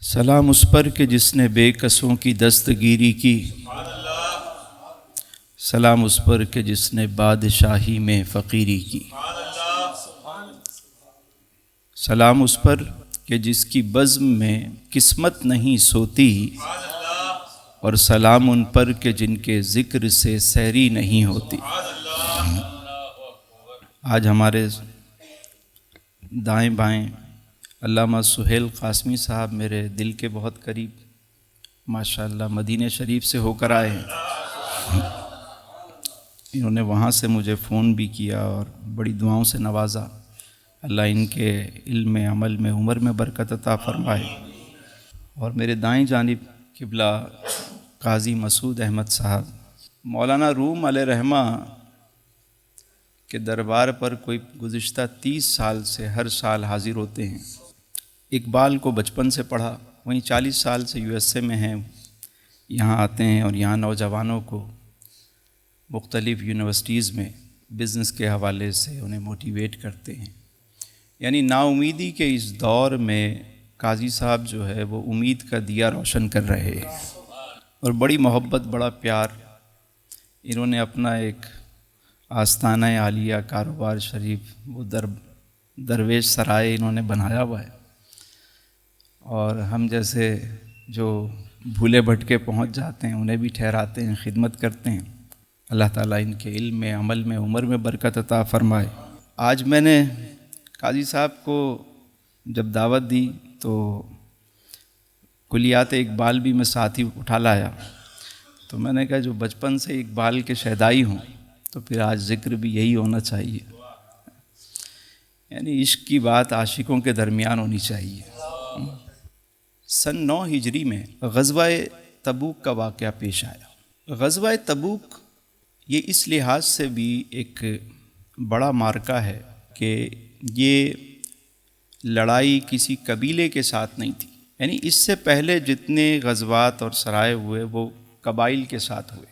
سلام اس پر کہ جس نے بے کسوں کی دستگیری کی، سلام اس پر کہ جس نے بادشاہی میں فقیری کی، سلام اس پر کہ جس کی بزم میں قسمت نہیں سوتی، اور سلام ان پر کہ جن کے ذکر سے سحری نہیں ہوتی۔ آج ہمارے دائیں بائیں علامہ سہیل قاسمی صاحب میرے دل کے بہت قریب ماشاءاللہ مدینہ شریف سے ہو کر آئے ہیں۔ انہوں نے وہاں سے مجھے فون بھی کیا اور بڑی دعاؤں سے نوازا۔ اللہ ان کے علم عمل میں عمر میں برکت عطا فرمائے۔ اور میرے دائیں جانب قبلہ قاضی مسعود احمد صاحب مولانا روم علیہ رحمہ کے دربار پر کوئی گزشتہ 30 سال سے ہر سال حاضر ہوتے ہیں۔ اقبال کو بچپن سے پڑھا، وہیں 40 سال سے USA میں ہیں، یہاں آتے ہیں اور یہاں نوجوانوں کو مختلف یونیورسٹیز میں بزنس کے حوالے سے انہیں موٹیویٹ کرتے ہیں۔ یعنی نا امیدی کے اس دور میں قاضی صاحب جو ہے وہ امید کا دیا روشن کر رہے ہیں، اور بڑی محبت بڑا پیار انہوں نے اپنا ایک آستانہ عالیہ کاروبار شریف وہ درویش سرائے انہوں نے بنایا ہوا ہے، اور ہم جیسے جو بھولے بھٹکے پہنچ جاتے ہیں انہیں بھی ٹھہراتے ہیں، خدمت کرتے ہیں۔ اللہ تعالیٰ ان کے علم میں عمل میں عمر میں برکت عطا فرمائے۔ آج میں نے قاضی صاحب کو جب دعوت دی تو کلیات اقبال بھی میں ساتھ ہی اٹھا لایا، تو میں نے کہا جو بچپن سے اقبال کے شیدائی ہوں تو پھر آج ذکر بھی یہی ہونا چاہیے، یعنی عشق کی بات عاشقوں کے درمیان ہونی چاہیے۔ سن 9 ہجری میں غزوہ تبوک کا واقعہ پیش آیا۔ غزوہ تبوک یہ اس لحاظ سے بھی ایک بڑا معرکہ ہے کہ یہ لڑائی کسی قبیلے کے ساتھ نہیں تھی، یعنی اس سے پہلے جتنے غزوات اور سرائے ہوئے وہ قبائل کے ساتھ ہوئے،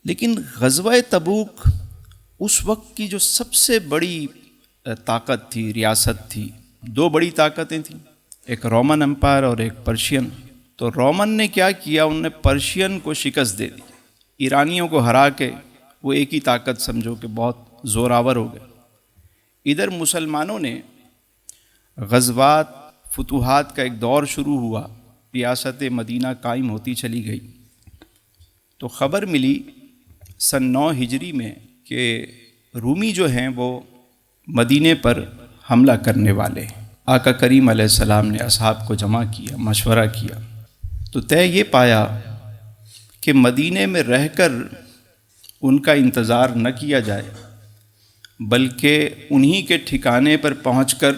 لیکن غزوہ تبوک اس وقت کی جو سب سے بڑی طاقت تھی، ریاست تھی، 2 بڑی طاقتیں تھیں، ایک رومن امپائر اور ایک پرشین۔ تو رومن نے کیا کیا، انہوں نے پرشین کو شکست دے دی، ایرانیوں کو ہرا کے وہ ایک ہی طاقت سمجھو کہ بہت زوراور ہو گئے۔ ادھر مسلمانوں نے غزوات فتوحات کا ایک دور شروع ہوا، ریاست مدینہ قائم ہوتی چلی گئی۔ تو خبر ملی سن 9 ہجری میں کہ رومی جو ہیں وہ مدینے پر حملہ کرنے والے ہیں۔ آقا کریم علیہ السلام نے اصحاب کو جمع کیا، مشورہ کیا، تو طے یہ پایا کہ مدینے میں رہ کر ان کا انتظار نہ کیا جائے، بلکہ انہی کے ٹھکانے پر پہنچ کر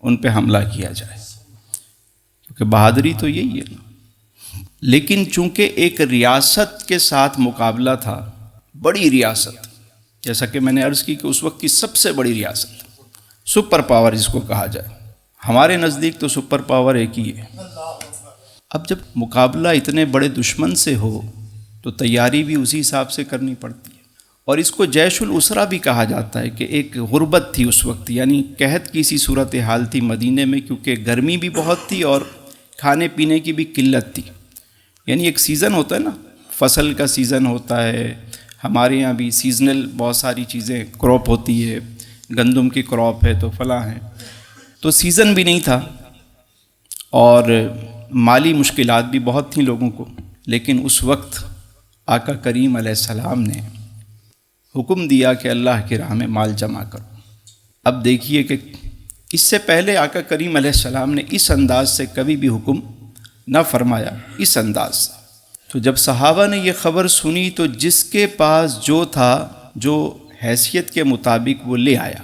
ان پہ حملہ کیا جائے، کیونکہ بہادری تو یہی ہے۔ لیکن چونکہ ایک ریاست کے ساتھ مقابلہ تھا، بڑی ریاست، جیسا کہ میں نے عرض کی کہ اس وقت کی سب سے بڑی ریاست، سپر پاور اس کو کہا جائے، ہمارے نزدیک تو سپر پاور ایک ہی ہے۔ اب جب مقابلہ اتنے بڑے دشمن سے ہو تو تیاری بھی اسی حساب سے کرنی پڑتی ہے، اور اس کو جیش الاسرہ بھی کہا جاتا ہے کہ ایک غربت تھی اس وقت، یعنی قحط کی سی صورتحال تھی مدینے میں، کیونکہ گرمی بھی بہت تھی اور کھانے پینے کی بھی قلت تھی۔ یعنی ایک سیزن ہوتا ہے نا، فصل کا سیزن ہوتا ہے، ہمارے یہاں بھی سیزنل بہت ساری چیزیں کراپ ہوتی ہے، گندم کی کراپ ہے تو فلاں ہے، تو سیزن بھی نہیں تھا اور مالی مشکلات بھی بہت تھیں لوگوں کو۔ لیکن اس وقت آقا کریم علیہ السلام نے حکم دیا کہ اللہ کی راہ میں مال جمع کرو۔ اب دیکھیے کہ اس سے پہلے آقا کریم علیہ السلام نے اس انداز سے کبھی بھی حکم نہ فرمایا، اس انداز سے۔ تو جب صحابہ نے یہ خبر سنی تو جس کے پاس جو تھا، جو حیثیت کے مطابق وہ لے آیا۔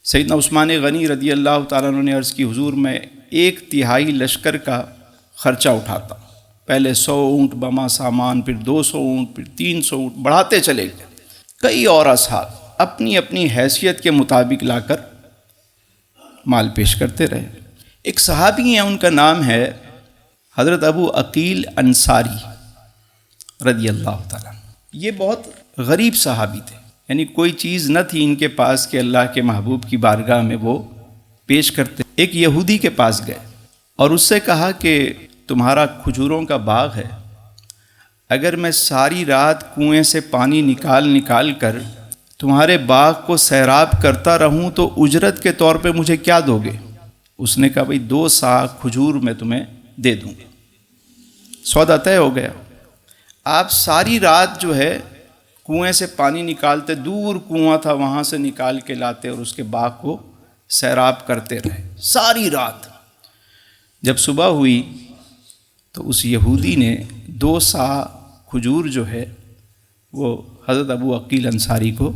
سیدنا عثمان غنی رضی اللہ تعالیٰ عنہ نے عرض کی حضور میں 1/3 لشکر کا خرچہ اٹھاتا، پہلے 100 اونٹ بما سامان، پھر 200 اونٹ، پھر 300 اونٹ، بڑھاتے چلے گئے۔ کئی اور اصحاب اپنی اپنی حیثیت کے مطابق لا کر مال پیش کرتے رہے۔ ایک صحابی ہیں، ان کا نام ہے حضرت ابو عقیل انصاری رضی اللہ تعالیٰ۔ یہ بہت غریب صحابی تھے، یعنی کوئی چیز نہ تھی ان کے پاس کہ اللہ کے محبوب کی بارگاہ میں وہ پیش کرتے۔ ایک یہودی کے پاس گئے اور اس سے کہا کہ تمہارا کھجوروں کا باغ ہے، اگر میں ساری رات کنویں سے پانی نکال کر تمہارے باغ کو سیراب کرتا رہوں تو اجرت کے طور پہ مجھے کیا دو گے؟ اس نے کہا بھئی 2 صاع کھجور میں تمہیں دے دوں گا۔ سودا طے ہو گیا۔ آپ ساری رات جو ہے کنویں سے پانی نکالتے، دور کنواں تھا وہاں سے نکال کے لاتے اور اس کے باغ کو سیراب کرتے رہے ساری رات۔ جب صبح ہوئی تو اس یہودی نے 2 صاع کھجور جو ہے وہ حضرت ابو عقیل انصاری کو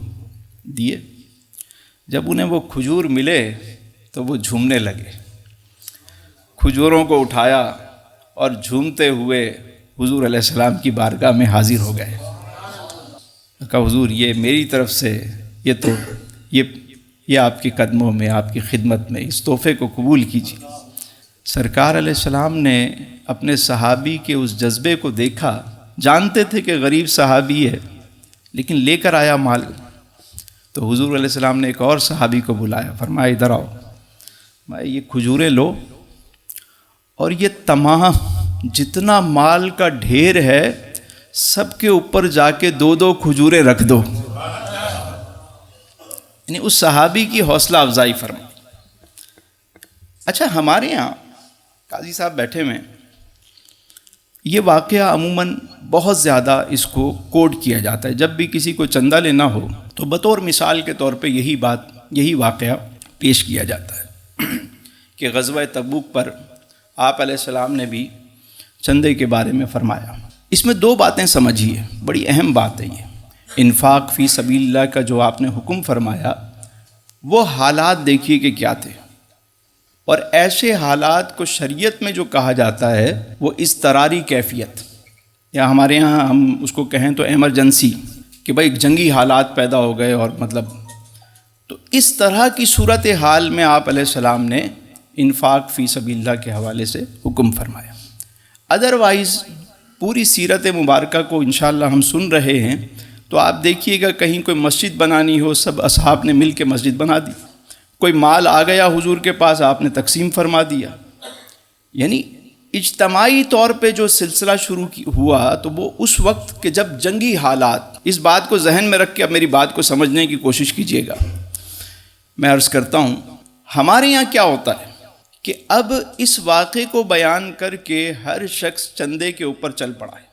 دیے۔ جب انہیں وہ کھجور ملے تو وہ جھومنے لگے، کھجوروں کو اٹھایا اور جھومتے ہوئے حضور علیہ السلام کی بارگاہ میں حاضر ہو گئے۔ کہا حضور یہ میری طرف سے یہ آپ کے قدموں میں، آپ کی خدمت میں، اس تحفے کو قبول کیجیے۔ سرکار علیہ السلام نے اپنے صحابی کے اس جذبے کو دیکھا، جانتے تھے کہ غریب صحابی ہے لیکن لے کر آیا مال۔ تو حضور علیہ السلام نے ایک اور صحابی کو بلایا، فرمایا ادھر آؤ، یہ کھجوریں لو اور یہ تمام جتنا مال کا ڈھیر ہے سب کے اوپر جا کے 2 کھجوریں رکھ دو۔ یعنی اس صحابی کی حوصلہ افزائی فرمائی۔ اچھا، ہمارے یہاں قاضی صاحب بیٹھے ہوئے، یہ واقعہ عموماً بہت زیادہ اس کو کوٹ کیا جاتا ہے۔ جب بھی کسی کو چندہ لینا ہو تو بطور مثال کے طور پہ یہی واقعہ پیش کیا جاتا ہے کہ غزوہ تبوک پر آپ علیہ السلام نے بھی چندے کے بارے میں فرمایا۔ اس میں 2 باتیں سمجھیے، بڑی اہم بات ہے یہ۔ انفاق فی سبیل اللہ کا جو آپ نے حکم فرمایا، وہ حالات دیکھیے کہ کیا تھے، اور ایسے حالات کو شریعت میں جو کہا جاتا ہے وہ اضطراری کیفیت، یا ہمارے ہاں ہم اس کو کہیں تو ایمرجنسی، کہ بھائی جنگی حالات پیدا ہو گئے، اور تو اس طرح کی صورتحال میں آپ علیہ السلام نے انفاق فی سبیل اللہ کے حوالے سے حکم فرمایا۔ ادروائز پوری سیرت مبارکہ کو انشاءاللہ ہم سن رہے ہیں تو آپ دیکھیے گا کہیں کوئی مسجد بنانی ہو، سب اصحاب نے مل کے مسجد بنا دی، کوئی مال آ گیا حضور کے پاس، آپ نے تقسیم فرما دیا۔ یعنی اجتماعی طور پہ جو سلسلہ شروع ہوا تو وہ اس وقت کہ جب جنگی حالات، اس بات کو ذہن میں رکھ کے اب میری بات کو سمجھنے کی کوشش کیجیے گا۔ میں عرض کرتا ہوں ہمارے یہاں کیا ہوتا ہے کہ اب اس واقعے کو بیان کر کے ہر شخص چندے کے اوپر چل پڑا ہے،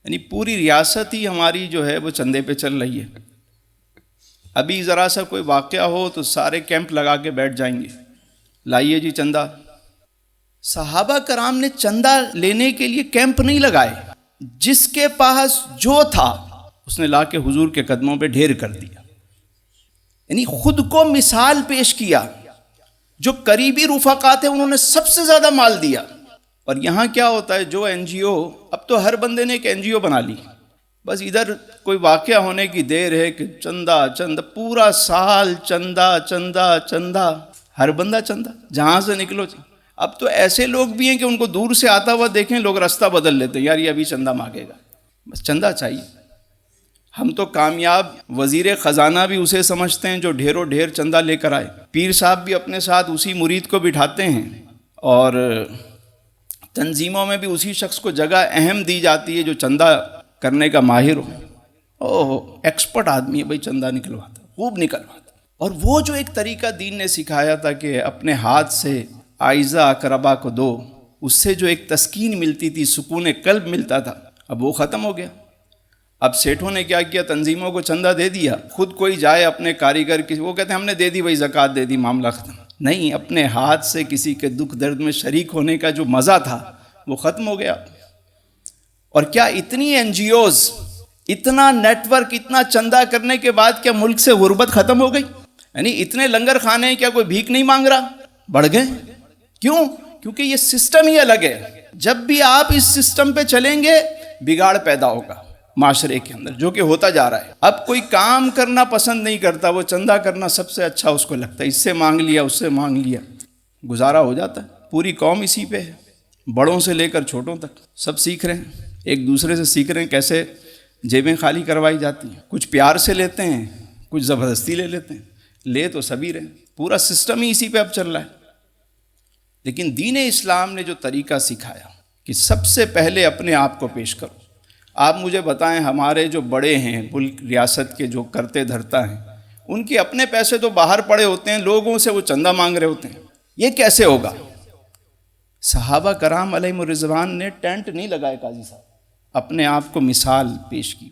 یعنی پوری ریاست ہی ہماری جو ہے وہ چندے پہ چل رہی ہے۔ ابھی ذرا سا کوئی واقعہ ہو تو سارے کیمپ لگا کے بیٹھ جائیں گے، لائیے جی چندہ۔ صحابہ کرام نے چندہ لینے کے لیے کیمپ نہیں لگائے، جس کے پاس جو تھا اس نے لا کے حضور کے قدموں پہ ڈھیر کر دیا، یعنی خود کو مثال پیش کیا۔ جو قریبی رفقا تھے انہوں نے سب سے زیادہ مال دیا۔ اور یہاں کیا ہوتا ہے، جو این جی او، اب تو ہر بندے نے ایک این جی او بنا لی، بس ادھر کوئی واقعہ ہونے کی دیر ہے کہ چندہ پورا سال چندہ، ہر بندہ چندہ، جہاں سے نکلو۔ اب تو ایسے لوگ بھی ہیں کہ ان کو دور سے آتا ہوا دیکھیں لوگ راستہ بدل لیتے ہیں، یار یہ ابھی چندہ مانگے گا، بس چندہ چاہیے۔ ہم تو کامیاب وزیر خزانہ بھی اسے سمجھتے ہیں جو ڈھیروں ڈھیر چندہ لے کر آئے۔ پیر صاحب بھی اپنے ساتھ اسی مرید کو بٹھاتے ہیں، اور تنظیموں میں بھی اسی شخص کو جگہ اہم دی جاتی ہے جو چندہ کرنے کا ماہر ہو۔ ایکسپرٹ آدمی ہے بھائی، چندہ نکلواتا، خوب نکلواتا۔ اور وہ جو ایک طریقہ دین نے سکھایا تھا کہ اپنے ہاتھ سے عائزہ اقربا کو دو، اس سے جو ایک تسکین ملتی تھی، سکون قلب ملتا تھا، اب وہ ختم ہو گیا۔ اب سیٹھوں نے کیا کیا، تنظیموں کو چندہ دے دیا، خود کوئی جائے اپنے کاریگر کی، وہ کہتے ہیں ہم نے دے دی بھائی، زکوٰۃ دے دی، معاملہ ختم۔ نہیں، اپنے ہاتھ سے کسی کے دکھ درد میں شریک ہونے کا جو مزہ تھا وہ ختم ہو گیا۔ اور کیا اتنی این جی اوز، اتنا نیٹ ورک، اتنا چندہ کرنے کے بعد کیا ملک سے غربت ختم ہو گئی؟ یعنی اتنے لنگر کھانے ہیں، کیا کوئی بھیک نہیں مانگ رہا؟ بڑھ گئے۔ کیوں؟ کیونکہ یہ سسٹم ہی الگ ہے۔ جب بھی آپ اس سسٹم پہ چلیں گے بگاڑ پیدا ہوگا معاشرے کے اندر، جو کہ ہوتا جا رہا ہے۔ اب کوئی کام کرنا پسند نہیں کرتا، وہ چندہ کرنا سب سے اچھا اس کو لگتا ہے، اس سے مانگ لیا، اس سے مانگ لیا، گزارا ہو جاتا ہے۔ پوری قوم اسی پہ ہے، بڑوں سے لے کر چھوٹوں تک سب سیکھ رہے ہیں، ایک دوسرے سے سیکھ رہے ہیں کیسے جیبیں خالی کروائی جاتی ہیں۔ کچھ پیار سے لیتے ہیں، کچھ زبردستی لے لیتے ہیں، لے تو سبھی رہے ہیں۔ پورا سسٹم ہی اسی پہ اب چل رہا ہے۔ لیکن دین اسلام نے جو طریقہ سکھایا کہ سب سے پہلے اپنے آپ کو پیش کرو. آپ مجھے بتائیں ہمارے جو بڑے ہیں ملک ریاست کے جو کرتے دھرتا ہیں ان کے اپنے پیسے تو باہر پڑے ہوتے ہیں، لوگوں سے وہ چندہ مانگ رہے ہوتے ہیں، یہ کیسے ہوگا؟ صحابہ کرام علیہم الرضوان نے ٹینٹ نہیں لگائے قاضی صاحب، اپنے آپ کو مثال پیش کی.